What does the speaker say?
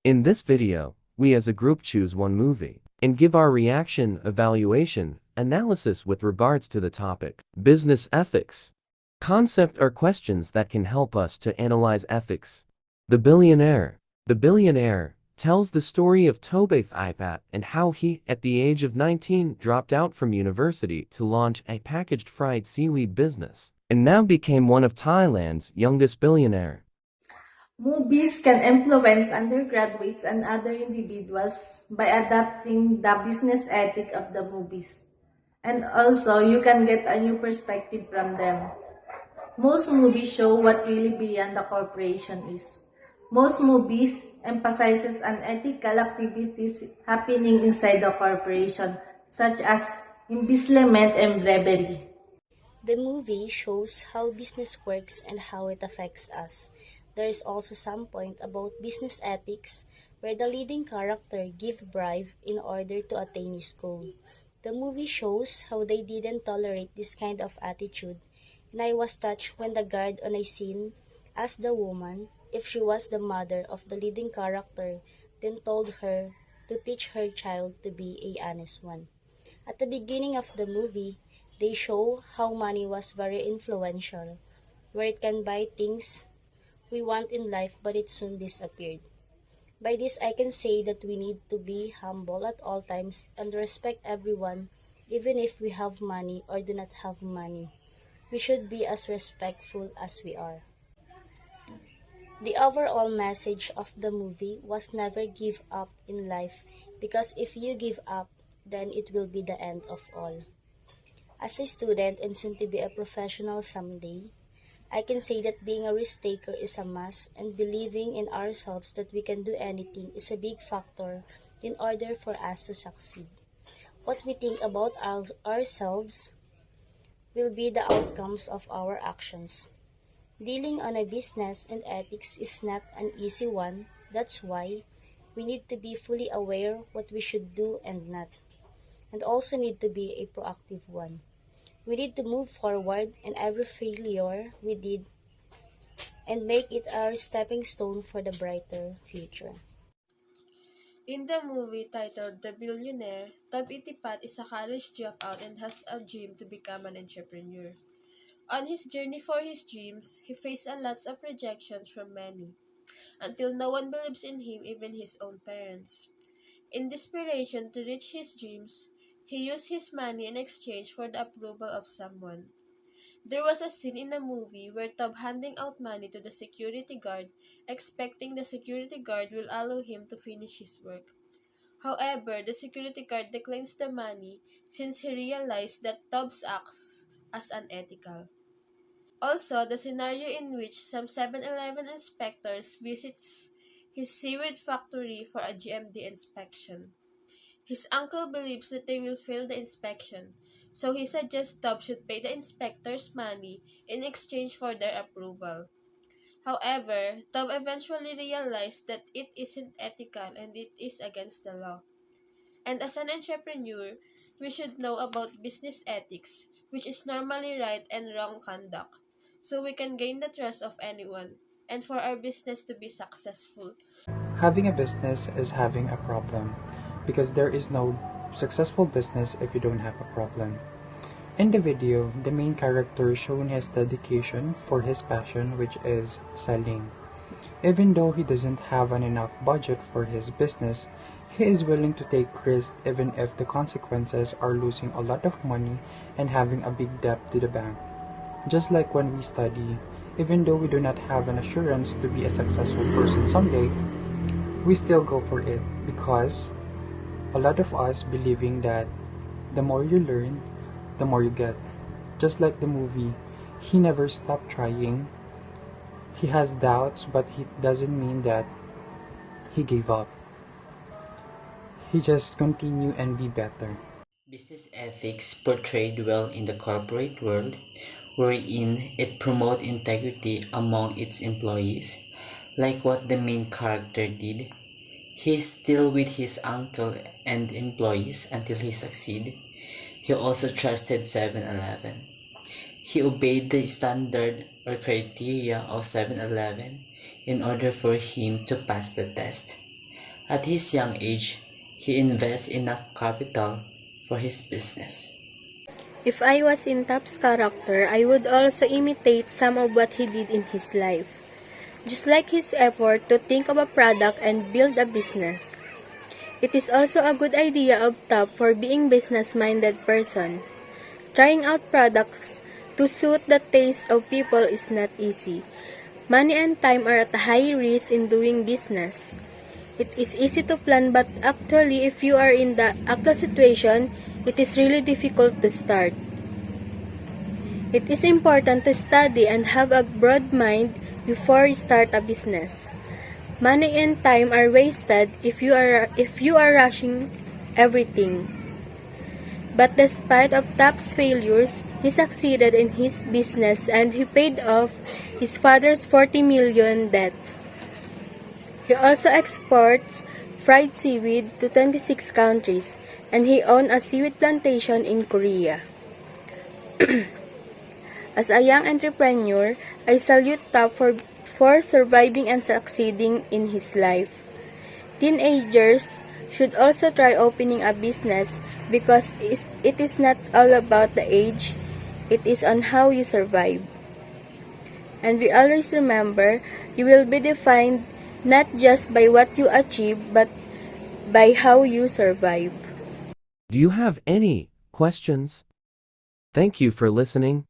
In this video, we as a group choose one movie and give our reaction, evaluation, analysis with regards to the topic. Business ethics. Concept or questions that can help us to analyze ethics. The Billionaire. The Billionaire tells the story of Tobeth Ipat and how he, at the age of 19, dropped out from university to launch a packaged fried seaweed business, and now became one of Thailand's youngest billionaire. Movies can influence undergraduates and other individuals by adapting the business ethic of the movies. And also, you can get a new perspective from them. Most movies show what really beyond the corporation is. Most movies emphasizes unethical activities happening inside the corporation, such as embezzlement and bribery. The movie shows how business works and how it affects us. There is also some point about business ethics where the leading character give bribe in order to attain his goal. The movie shows how they didn't tolerate this kind of attitude, and I was touched when the guard on a scene asked the woman if she was the mother of the leading character, then told her to teach her child to be a honest one. At the beginning of the movie, they show how money was very influential, where it can buy things we want in life but it soon disappeared. By this I can say that we need to be humble at all times and respect everyone even if we have money or do not have money. We should be as respectful as we are. The overall message of the movie was never give up in life because if you give up, then it will be the end of all. As a student and soon to be a professional someday, I can say that being a risk taker is a must and believing in ourselves that we can do anything is a big factor in order for us to succeed. What we think about ourselves will be the outcomes of our actions. Dealing on a business and ethics is not an easy one. That's why we need to be fully aware what we should do and not, and also need to be a proactive one. We need to move forward in every failure we did and make it our stepping stone for the brighter future. In the movie titled The Billionaire, Tab Itipat is a college dropout and has a dream to become an entrepreneur. On his journey for his dreams, he faced a lot of rejection from many, until no one believes in him, even his own parents. In desperation to reach his dreams, he used his money in exchange for the approval of someone. There was a scene in the movie where Tob handing out money to the security guard, expecting the security guard will allow him to finish his work. However, the security guard declines the money since he realized that Tobbs acts as unethical. Also, the scenario in which some 7-Eleven inspectors visits his seaweed factory for a GMD inspection. His uncle believes that they will fail the inspection, so he suggests Tob should pay the inspectors money in exchange for their approval. However, Tob eventually realized that it isn't ethical and it is against the law. And as an entrepreneur, we should know about business ethics, which is normally right and wrong conduct, so we can gain the trust of anyone and for our business to be successful. Having a business is having a problem because there is no successful business if you don't have a problem. In the video, the main character shown his dedication for his passion, which is selling. Even though he doesn't have an enough budget for his business, he is willing to take risks even if the consequences are losing a lot of money and having a big debt to the bank. Just like when we study, even though we do not have an assurance to be a successful person someday, we still go for it because a lot of us believing that the more you learn, the more you get. Just like the movie, he never stopped trying. He has doubts, but it doesn't mean that he gave up. He just continue and be better. Business ethics portrayed well in the corporate world, wherein it promotes integrity among its employees, like what the main character did. He is still with his uncle and employees until he succeeded. He also trusted 7-Eleven. He obeyed the standard or criteria of 7-Eleven in order for him to pass the test. At his young age, he invests enough capital for his business. If I was in Tap's character, I would also imitate some of what he did in his life. Just like his effort to think of a product and build a business. It is also a good idea of Tap for being business-minded person. Trying out products to suit the taste of people is not easy. Money and time are at a high risk in doing business. It is easy to plan, but actually if you are in the actual situation, it is really difficult to start. It is important to study and have a broad mind before you start a business. Money and time are wasted if you are rushing everything. But despite of Tap's failures, he succeeded in his business and he paid off his father's 40 million debt. He also exports fried seaweed to 26 countries and he owned a seaweed plantation in Korea. As a young entrepreneur, I salute Tap for surviving and succeeding in his life. Teenagers should also try opening a business because it is not all about the age, it is on how you survive. And we always remember, you will be defined not just by what you achieve, but by how you survive. Do you have any questions? Thank you for listening.